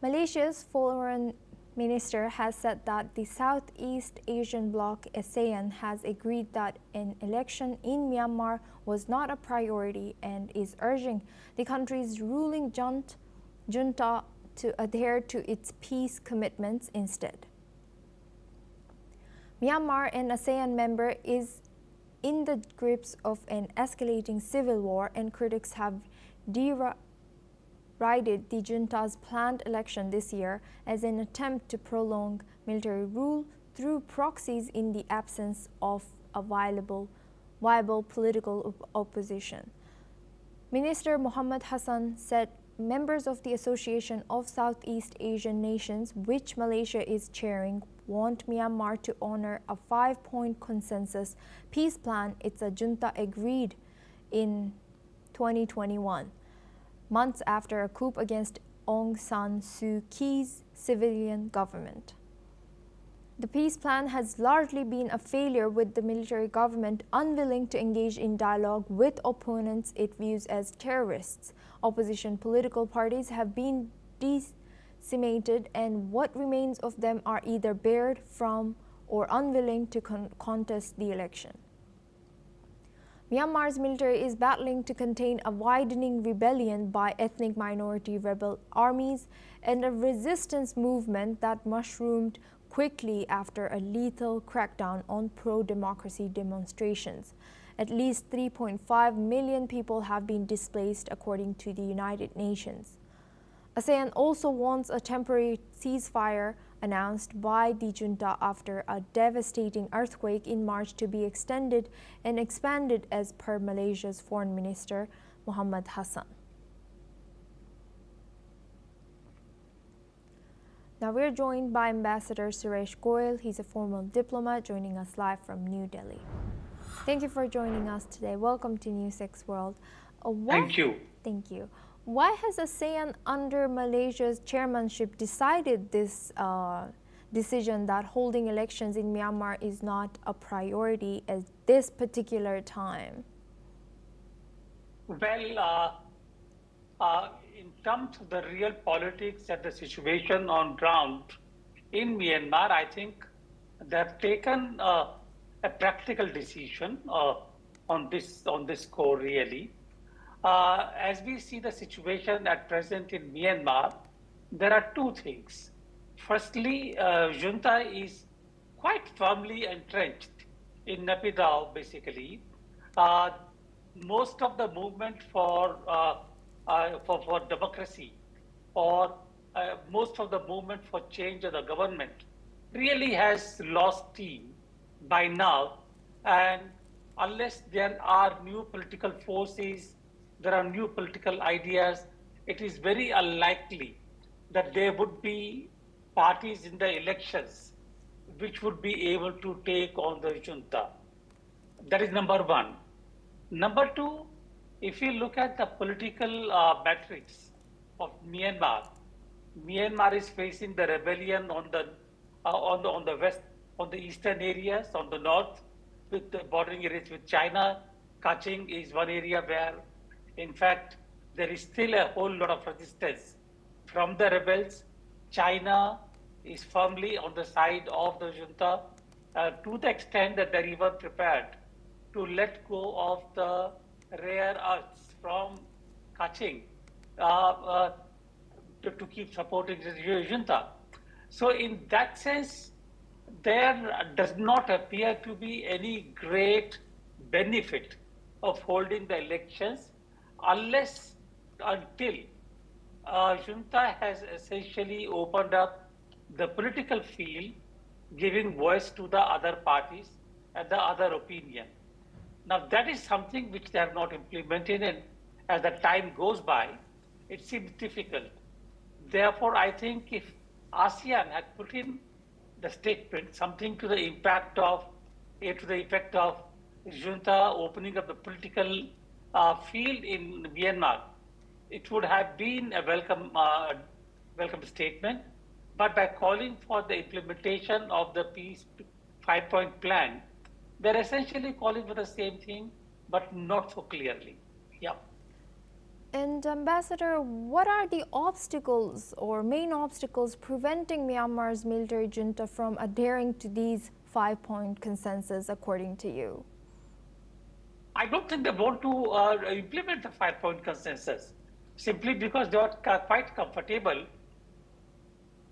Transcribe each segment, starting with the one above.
Malaysia's foreign minister has said that the Southeast Asian bloc ASEAN has agreed that an election in Myanmar was not a priority and is urging the country's ruling junta to adhere to its peace commitments instead. Myanmar, an ASEAN member, is in the grips of an escalating civil war, and critics have derided the junta's planned election this year as an attempt to prolong military rule through proxies in the absence of a viable political opposition. Minister Mohammed Hassan said members of the Association of Southeast Asian Nations, which Malaysia is chairing, want Myanmar to honor a 5-point consensus peace plan its junta agreed in 2021, months after a coup against Aung San Suu Kyi's civilian government. The peace plan has largely been a failure, with the military government unwilling to engage in dialogue with opponents it views as terrorists. Opposition political parties have been decimated, and what remains of them are either barred from or unwilling to contest the election. Myanmar's military is battling to contain a widening rebellion by ethnic minority rebel armies and a resistance movement that mushroomed quickly after a lethal crackdown on pro-democracy demonstrations. At least 3.5 million people have been displaced, according to the United Nations. ASEAN also wants a temporary ceasefire announced by the junta after a devastating earthquake in March to be extended and expanded, as per Malaysia's Foreign Minister Mohammed Hassan. Now we're joined by Ambassador Suresh Goyal. He's a former diplomat joining us live from New Delhi. Thank you for joining us today. Welcome to NewsX World. Thank you. Thank you. Why has ASEAN, under Malaysia's chairmanship, decided this decision that holding elections in Myanmar is not a priority at this particular time? Well, in terms of the real politics and the situation on ground in Myanmar, I think they've taken a practical decision on this score, really. As we see the situation at present in Myanmar, there are two things. Firstly, junta is quite firmly entrenched in Naypyidaw, basically. Most of the movement for democracy, or most of the movement for change of the government, really has lost steam by now. And unless there are new political forces, there are new political ideas, it is very unlikely that there would be parties in the elections which would be able to take on the junta. That is number one. Number two, if you look at the political matrix of Myanmar, Myanmar is facing the rebellion on the west, on the eastern areas, on the north, with the bordering areas with China. Kaching is one area where, in fact, there is still a whole lot of resistance from the rebels. China is firmly on the side of the junta to the extent that they're even prepared to let go of the rare earths from Kaching to keep supporting the junta. So in that sense, there does not appear to be any great benefit of holding the elections until junta has essentially opened up the political field, giving voice to the other parties and the other opinion. Now that is something which they have not implemented, and as the time goes by, it seems difficult. Therefore, I think if ASEAN had put in the statement something to the effect of junta opening up the political field in Myanmar, it would have been a welcome statement. But by calling for the implementation of the peace 5-point plan, they're essentially calling for the same thing, but not so clearly. Yeah. And Ambassador, what are the obstacles or main obstacles preventing Myanmar's military junta from adhering to these 5-point consensus, according to you? I don't think they want to implement the 5-point consensus simply because they are quite comfortable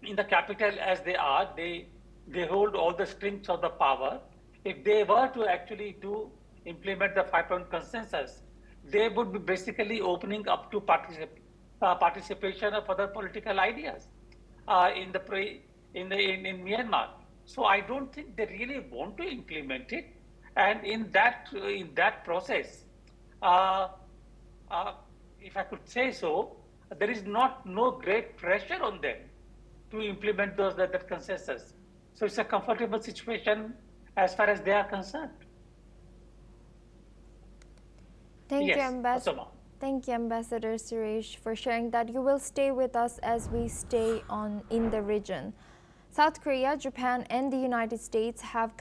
in the capital as they are. They hold all the strings of the power. If they were to actually implement the 5-point consensus, they would be basically opening up to participation of other political ideas in Myanmar. So I don't think they really want to implement it. And in that process, uh, if I could say so, there is no great pressure on them to implement that consensus. So it's a comfortable situation as far as they are concerned. Thank Yes, you, Ambassador. Asoma. Thank you, Ambassador Suresh, for sharing that. You will stay with us as we stay in the region. South Korea, Japan, and the United States have